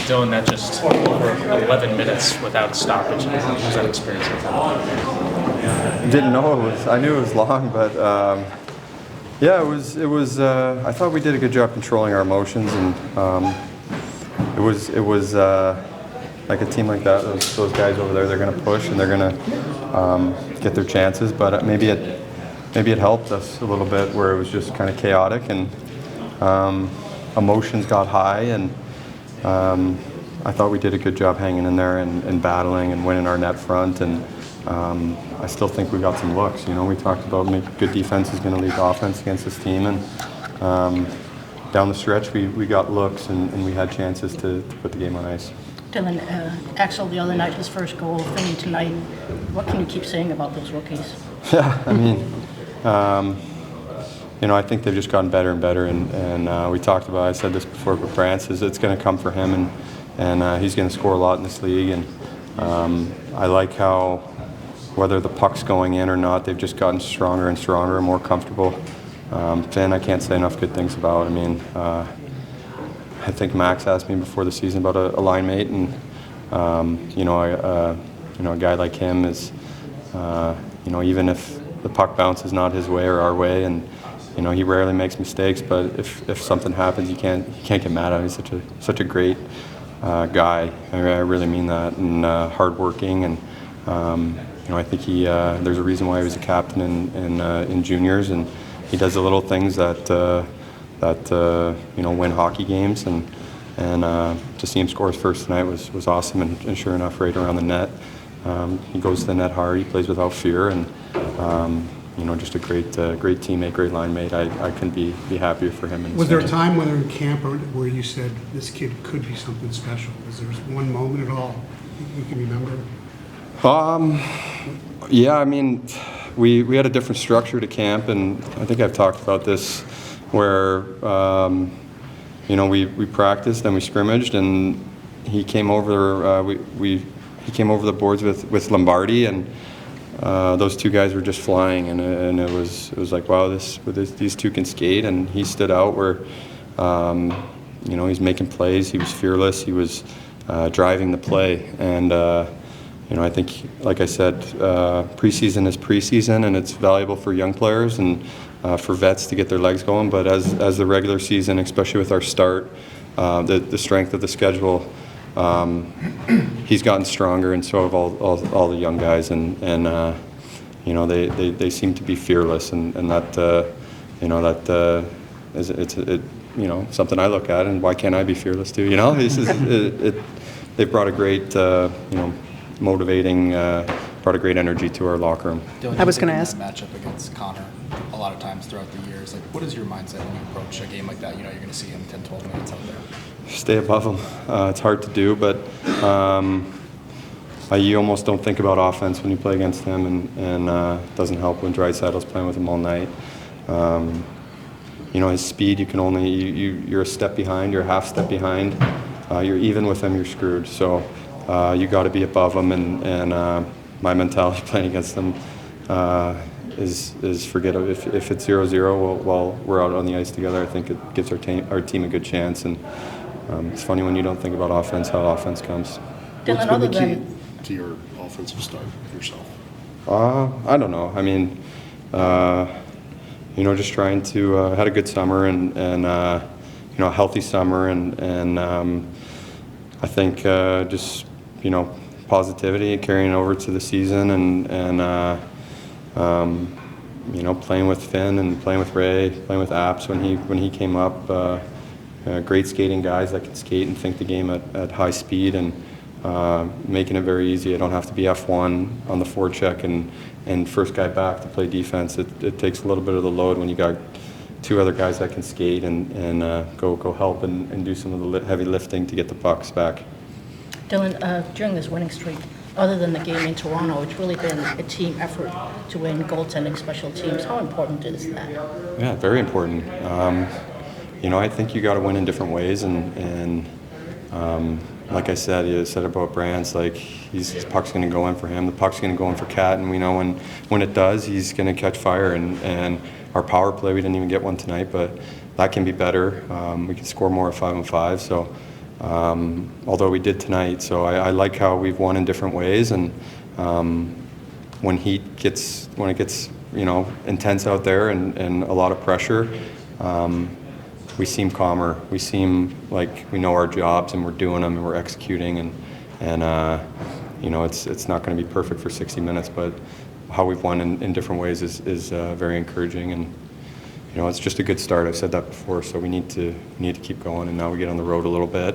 Dylan, that just over 11 minutes without a stoppage. What was that experience like? Didn't know it was. I knew it was long, but yeah, it was. I thought we did a good job controlling our emotions, and it was like a team like that. Those guys over there, they're going to push and they're going to get their chances. But maybe it helped us a little bit where it was just kind of chaotic and emotions got high, and I thought we did a good job hanging in there and battling and winning our net front, and I still think we got some looks. You know, we talked about good defense is going to lead the offense against this team, and down the stretch we got looks and we had chances to put the game on ice. Dylan, Axel the other night, his first goal, Finnie tonight. What can you keep saying about those rookies? Yeah, I mean, you know, I think they've just gotten better and better, and we talked about, I said this before, but Brant's is it's going to come for him, and he's going to score a lot in this league, and I like how, whether the puck's going in or not, they've just gotten stronger and stronger and more comfortable. Finn, I can't say enough good things about. I mean, I think Max asked me before the season about a line mate, and you know, a guy like him is, you know, even if the puck bounces not his way or our way, and you know, he rarely makes mistakes, but if something happens, you can't get mad at him. He's such a great guy. I really mean that, and hardworking, and you know, I think there's a reason why he was a captain in juniors, and he does the little things that you know, win hockey games, and to see him score his first tonight was awesome, and sure enough, right around the net. He goes to the net hard. He plays without fear, and you know, just a great teammate, great line mate. I couldn't be happier for him. Was there a time, whether in camp or where you said this kid could be something special? Was there one moment at all you can remember? Yeah, I mean, we had a different structure to camp, and I think I've talked about this, where you know, we practiced and we scrimmaged, and he came over. He came over the boards with Lombardi, and those two guys were just flying, and it was like, wow, these two can skate, and he stood out where you know, he's making plays. He was fearless. He was driving the play, and you know, I think, like I said, preseason is preseason, and it's valuable for young players and for vets to get their legs going. But as the regular season, especially with our start, the strength of the schedule, he's gotten stronger, and so have all the young guys, and you know, they seem to be fearless, and that you know, that it's you know, something I look at, and why can't I be fearless too? You know, they've brought a great you know, motivating, brought a great energy to our locker room. Dylan, I was going to ask. Matchup against Connor a lot of times throughout the years. Like, what is your mindset when you approach a game like that? You know, you're going to see him 10, 12 minutes out there. Stay above him. It's hard to do, but you almost don't think about offense when you play against him, and it doesn't help when Draisaitl's playing with him all night. You know, his speed, you can only, you're a step behind, you're a half step behind. You're even with him, you're screwed. So you got to be above him, and my mentality playing against him is forget it. If it's 0-0 while we're out on the ice together, I think it gives our team a good chance. And it's funny when you don't think about offense, how offense comes. Dylan, other than to your offensive start yourself? I don't know. I mean, you know, just trying to had a good summer, and you know, a healthy summer, and I think just, you know, positivity carrying over to the season, and you know, playing with Finn and playing with Ray, playing with Apps when he came up. Great skating guys that can skate and think the game at high speed, and making it very easy. I don't have to be F1 on the forecheck and first guy back to play defense. It takes a little bit of the load when you got two other guys that can skate and go help and do some of the heavy lifting to get the pucks back. Dylan, during this winning streak, other than the game in Toronto, it's really been a team effort to win goaltending, special teams. How important is that? Yeah, very important. You know, I think you got to win in different ways, and like I said, you said about Brands, like his puck's going to go in for him. The puck's going to go in for Cat, and we know when it does, he's going to catch fire. And our power play, we didn't even get one tonight, but that can be better. We can score more at 5-on-5. So although we did tonight. So I like how we've won in different ways, and when it gets intense out there and a lot of pressure, we seem calmer. We seem like we know our jobs and we're doing them and we're executing, and it's not going to be perfect for 60 minutes, but how we've won in different ways is very encouraging, and it's just a good start. I've said that before, so we need to keep going, and now we get on the road a little bit.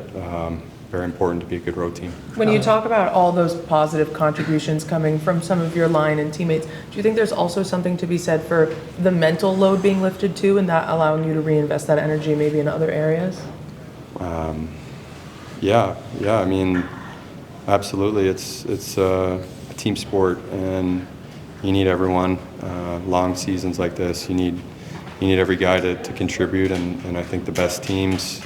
Very important to be a good road team. When you talk about all those positive contributions coming from some of your line and teammates, do you think there's also something to be said for the mental load being lifted too, and that allowing you to reinvest that energy maybe in other areas? Yeah. I mean, absolutely. It's a team sport, and you need everyone. Long seasons like this, you need every guy to contribute, and I think the best teams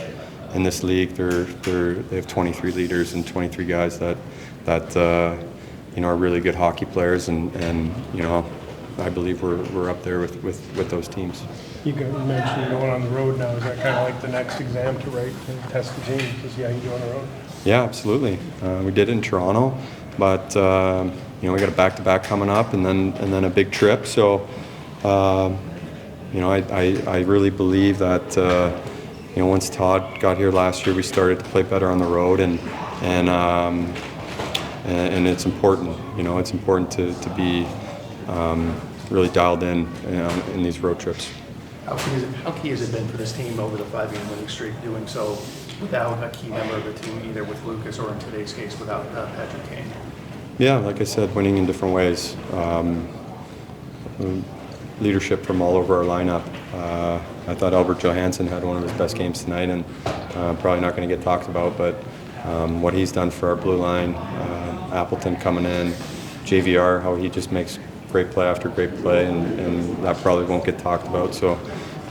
in this league, they have 23 leaders and 23 guys that are really good hockey players, and I believe we're up there with those teams. You mentioned going on the road now. Is that kind of like the next exam to write and test the team to see how you do on the road? Yeah, absolutely. We did it in Toronto, but we got a back-to-back coming up, and then a big trip. So I really believe that. Once Todd got here last year, we started to play better on the road, and it's important. It's important to be really dialed in these road trips. How key has it been for this team over the 5-game winning streak, doing so without a key member of the team, either with Lucas or in today's case without Patrick Kane? Yeah, like I said, winning in different ways. Leadership from all over our lineup. I thought Albert Johansson had one of his best games tonight, and probably not going to get talked about, but what he's done for our blue line, Appleton coming in, JVR, how he just makes great play after great play, and that probably won't get talked about. So,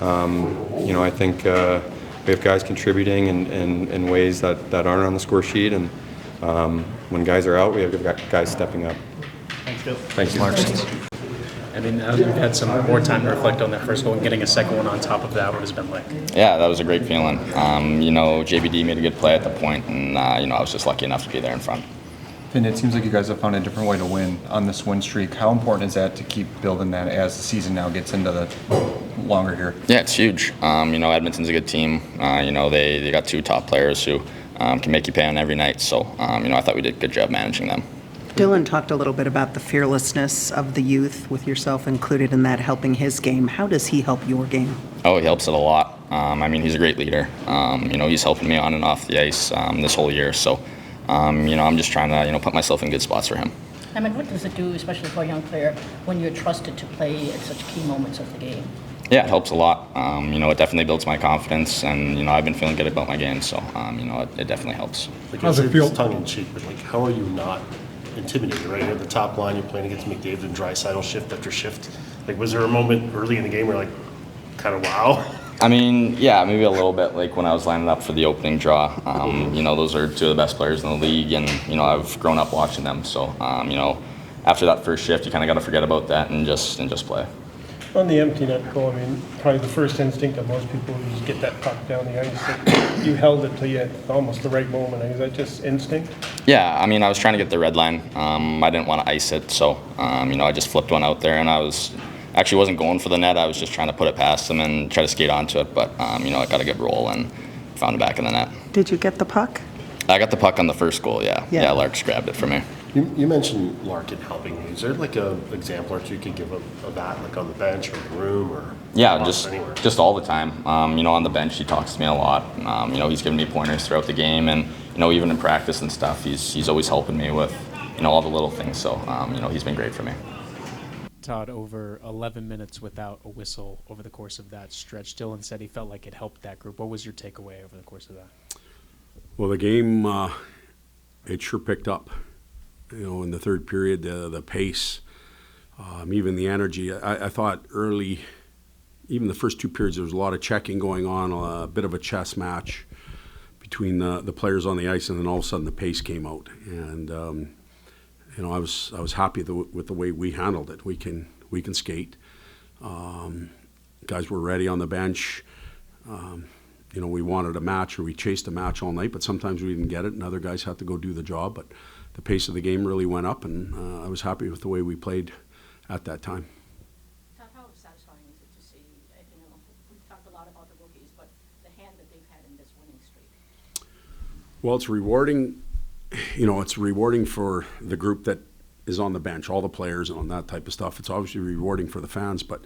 I think we have guys contributing in ways that aren't on the score sheet, and when guys are out, we have guys stepping up. Thanks, Bill. Thank you, Mark. I mean, now that we've had some more time to reflect on that first goal and getting a second one on top of that, what has it been like? Yeah, that was a great feeling. JBD made a good play at the point, and I was just lucky enough to be there in front. Finn, it seems like you guys have found a different way to win on this win streak. How important is that to keep building that as the season now gets into the longer here? Yeah, it's huge. Edmonton's a good team. They got 2 top players who can make you pay on every night. So, I thought we did a good job managing them. Dylan talked a little bit about the fearlessness of the youth, with yourself included in that, helping his game. How does he help your game? Oh, he helps it a lot. He's a great leader. He's helping me on and off the ice this whole year. So, I'm just trying to, put myself in good spots for him. I mean, what does it do, especially for a young player, when you're trusted to play at such key moments of the game? Yeah, it helps a lot. It definitely builds my confidence, and, I've been feeling good about my game. So, it definitely helps. How's it feel? Tongue-in-cheek, but, how are you not intimidated, right? You're at the top line, you're playing against McDavid and Draisaitl shift after shift. Was there a moment early in the game where kind of wow? Yeah, maybe a little bit, when I was lining up for the opening draw. Those are 2 of the best players in the league, and, I've grown up watching them. So, after that first shift, you kind of got to forget about that and just play. On the empty net goal, probably the first instinct of most people is get that puck down the ice. You held it till you had almost the right moment. Is that just instinct? Yeah, I was trying to get the red line. I didn't want to ice it, so, I just flipped one out there, and I wasn't going for the net. I was just trying to put it past him and try to skate onto it, but, I got a good roll and found the back of the net. Did you get the puck? I got the puck on the first goal, yeah. Yeah, Larkin grabbed it for me. You mentioned Larkin helping you. Is there an example or 2 you could give of that, on the bench or in the room or? Yeah, just all the time. On the bench he talks to me a lot. He's giving me pointers throughout the game, and even in practice and stuff, he's always helping me with all the little things. So he's been great for me. Todd, over 11 minutes without a whistle over the course of that stretch. Dylan said he felt like it helped that group. What was your takeaway over the course of that? Well, the game it sure picked up. In the third period, the pace, even the energy. I thought early, even the first 2 periods, there was a lot of checking going on, a bit of a chess match between the players on the ice, and then all of a sudden the pace came out. And I was happy with the way we handled it. We can skate. Guys were ready on the bench. we wanted a match or we chased a match all night, but sometimes we didn't get it and other guys had to go do the job. But the pace of the game really went up, and I was happy with the way we played at that time. Todd, how satisfying is it to see, we've talked a lot about the rookies, but the hand that they've had in this winning streak? Well, it's rewarding. It's rewarding for the group that is on the bench, all the players and that type of stuff. It's obviously rewarding for the fans, but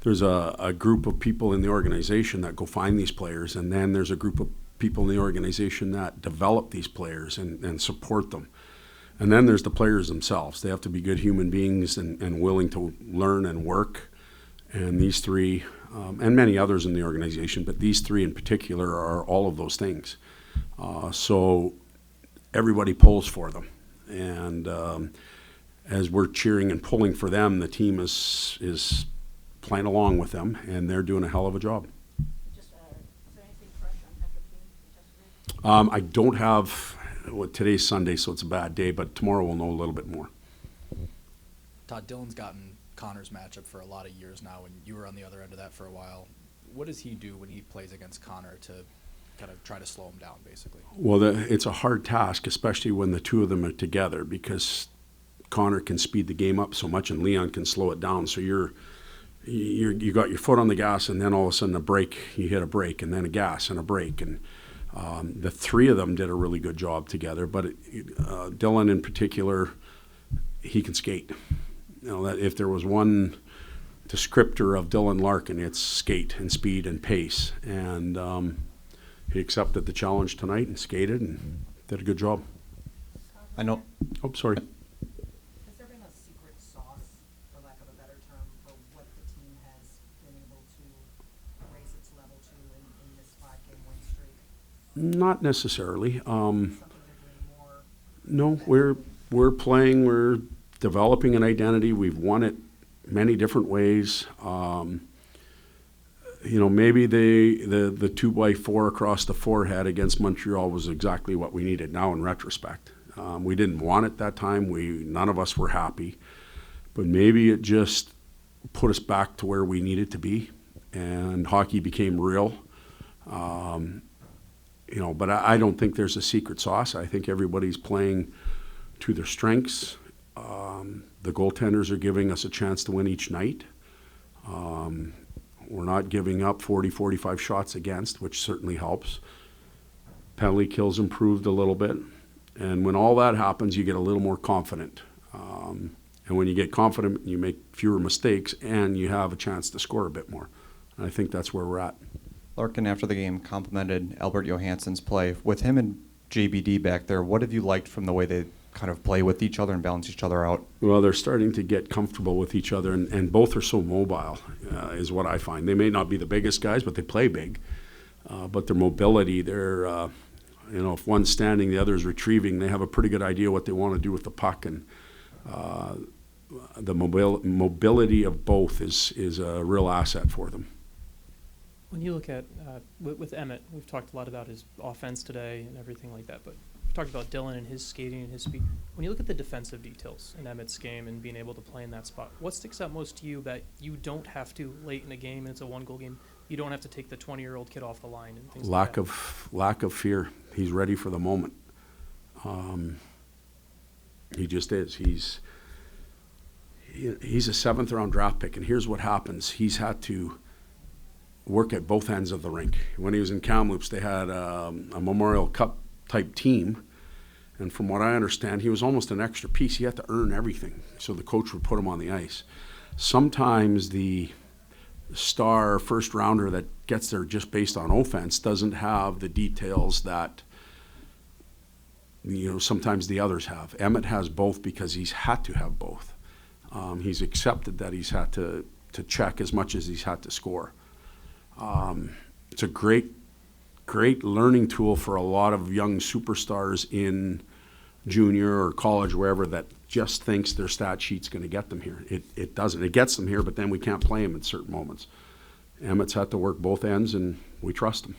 there's a group of people in the organization that go find these players, and then there's a group of people in the organization that develop these players and support them. And then there's the players themselves. They have to be good human beings and willing to learn and work. And these three, and many others in the organization, but these three in particular are all of those things. So everybody pulls for them. And as we're cheering and pulling for them, the team is playing along with them, and they're doing a hell of a job. Just, is there anything fresh on Patrick King? I don't have, today's Sunday, so it's a bad day, but tomorrow we'll know a little bit more. Todd, Dylan's gotten Connor's matchup for a lot of years now, and you were on the other end of that for a while. What does he do when he plays against Connor to kind of try to slow him down, basically? Well, it's a hard task, especially when the two of them are together, because Connor can speed the game up so much and Leon can slow it down. So you got your foot on the gas, and then all of a sudden a break, you hit a break, and then a gas and a break. And the three of them did a really good job together, but Dylan in particular, he can skate. That if there was one descriptor of Dylan Larkin, it's skate and speed and pace. And he accepted the challenge tonight and skated and did a good job. I know. Oh, sorry. Has there been a secret sauce, for lack of a better term, for what the team has been able to raise its level to in this 5-game win streak? Not necessarily. Something they're doing more? No, we're playing. We're developing an identity. We've won it many different ways. Maybe the 2x4 across the forehead against Montreal was exactly what we needed now in retrospect. We didn't want it that time. None of us were happy. But maybe it just put us back to where we needed to be, and hockey became real. But I don't think there's a secret sauce. I think everybody's playing to their strengths. The goaltenders are giving us a chance to win each night. We're not giving up 40, 45 shots against, which certainly helps. Penalty kills improved a little bit. And when all that happens, you get a little more confident. And when you get confident, you make fewer mistakes, and you have a chance to score a bit more. And I think that's where we're at. Larkin, after the game, complimented Albert Johansson's play. With him and JBD back there, what have you liked from the way they kind of play with each other and balance each other out? Well, they're starting to get comfortable with each other, and both are so mobile, is what I find. They may not be the biggest guys, but they play big. But their mobility, if one's standing, the other's retrieving, they have a pretty good idea what they want to do with the puck, and the mobility of both is a real asset for them. When you look at, with Emmitt, we've talked a lot about his offense today and everything like that, but we talked about Dylan and his skating and his speed. When you look at the defensive details in Emmitt's game and being able to play in that spot, what sticks out most to you that you don't have to late in a game, and it's a one-goal game, you don't have to take the 20-year-old kid off the line and things like that? Lack of fear. He's ready for the moment. He just is. He's a 7th-round draft pick, and here's what happens. He's had to work at both ends of the rink. When he was in Kamloops, they had a Memorial Cup type team, and from what I understand, he was almost an extra piece. He had to earn everything, so the coach would put him on the ice. Sometimes the star first rounder that gets there just based on offense doesn't have the details that sometimes the others have. Emmitt has both because he's had to have both. He's accepted that he's had to check as much as he's had to score. It's a great learning tool for a lot of young superstars in junior or college, wherever, that just thinks their stat sheet's going to get them here. It doesn't. It gets them here, but then we can't play him at certain moments. Emmitt's had to work both ends, and we trust him.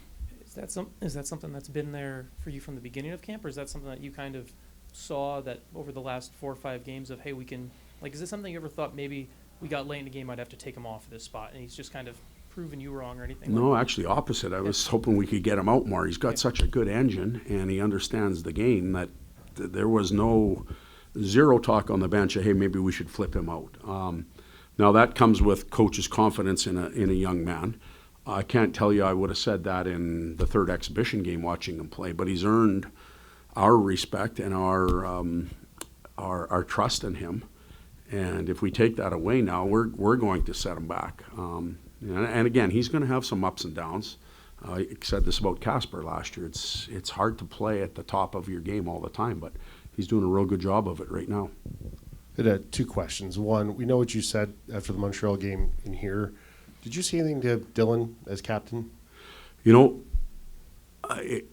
Is that something that's been there for you from the beginning of camp, or is that something that you kind of saw that over the last 4 or 5 games of, hey, we can, is this something you ever thought maybe we got late in the game, I'd have to take him off of this spot, and he's just kind of proven you wrong or anything? No, like actually opposite. I was hoping we could get him out more. He's got such a good engine, and he understands the game that there was zero talk on the bench of, hey, maybe we should flip him out. Now that comes with coach's confidence in a young man. I can't tell you I would have said that in the third exhibition game watching him play, but he's earned our respect and our trust in him. And if we take that away now, we're going to set him back. And again, he's going to have some ups and downs. I said this about Casper last year. It's hard to play at the top of your game all the time, but he's doing a real good job of it right now. I had two questions. One, we know what you said after the Montreal game in here. Did you say anything to Dylan as captain? You know,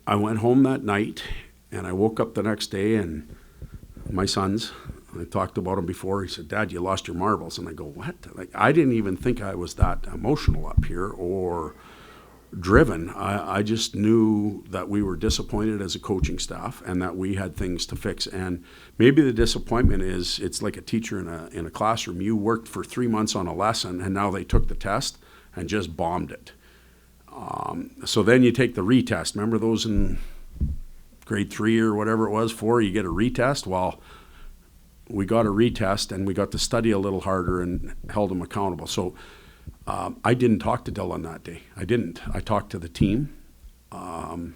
I went home that night, and I woke up the next day, and my sons, I talked about him before, he said, Dad, you lost your marbles. And I go, what? Like, I didn't even think I was that emotional up here or driven. I just knew that we were disappointed as a coaching staff and that we had things to fix. And maybe the disappointment is it's like a teacher in a classroom. You worked for 3 months on a lesson, and now they took the test and just bombed it. So then you take the retest. Remember those in grade 3 or whatever it was, 4, you get a retest? Well, we got a retest, and we got to study a little harder and held them accountable. So I didn't talk to Dylan that day. I didn't. I talked to the team. And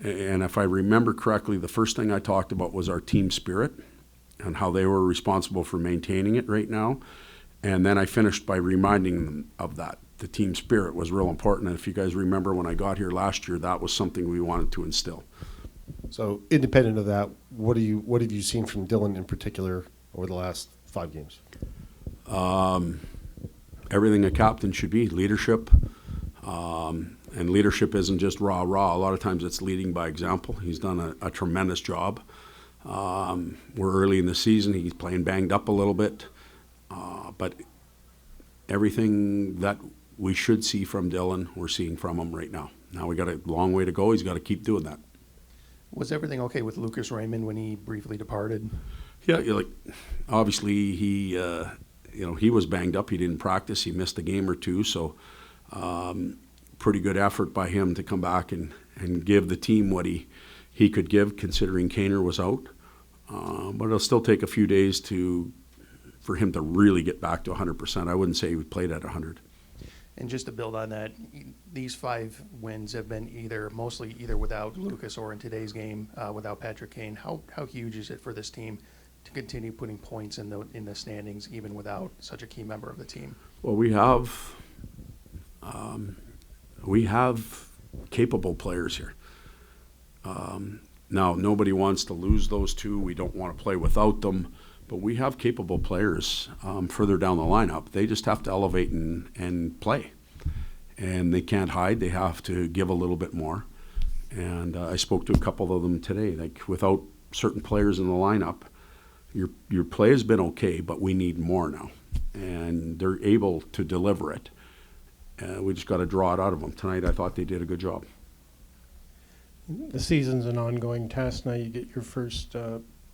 if I remember correctly, the first thing I talked about was our team spirit and how they were responsible for maintaining it right now. And then I finished by reminding them of that. The team spirit was real important. And if you guys remember when I got here last year, that was something we wanted to instill. So independent of that, what have you seen from Dylan in particular over the last 5 games? Everything a captain should be, leadership. And leadership isn't just rah-rah. A lot of times it's leading by example. He's done a tremendous job. We're early in the season. He's playing banged up a little bit. But everything that we should see from Dylan, we're seeing from him right now. Now we got a long way to go. He's got to keep doing that. Was everything okay with Lucas Raymond when he briefly departed? Yeah, obviously he was banged up. He didn't practice. He missed a game or two. So pretty good effort by him to come back and give the team what he could give, considering Kaner was out. But it'll still take a few days for him to really get back to 100%. I wouldn't say he played at 100. And just to build on that, these 5 wins have been mostly either without Lucas or in today's game without Patrick Kane. How huge is it for this team to continue putting points in the standings even without such a key member of the team? Well, we have capable players here. Now, nobody wants to lose those 2. We don't want to play without them. But we have capable players further down the lineup. They just have to elevate and play. And they can't hide. They have to give a little bit more. And I spoke to a couple of them today. Like, without certain players in the lineup, your play has been okay, but we need more now. And they're able to deliver it. We just got to draw it out of them. Tonight, I thought they did a good job. The season's an ongoing test. Now you get your first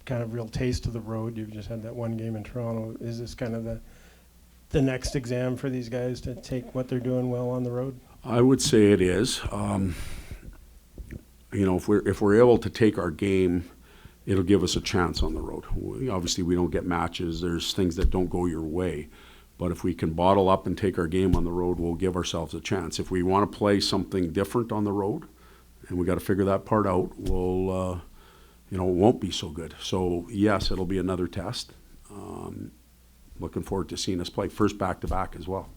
kind of real taste of the road. You've just had that one game in Toronto. Is this kind of the next exam for these guys to take what they're doing well on the road? I would say it is. If we're able to take our game, it'll give us a chance on the road. Obviously, we don't get matches. There's things that don't go your way. But if we can bottle up and take our game on the road, we'll give ourselves a chance. If we want to play something different on the road, and we got to figure that part out, we'll it won't be so good. So, yes, it'll be another test. Looking forward to seeing us play. First back-to-back as well.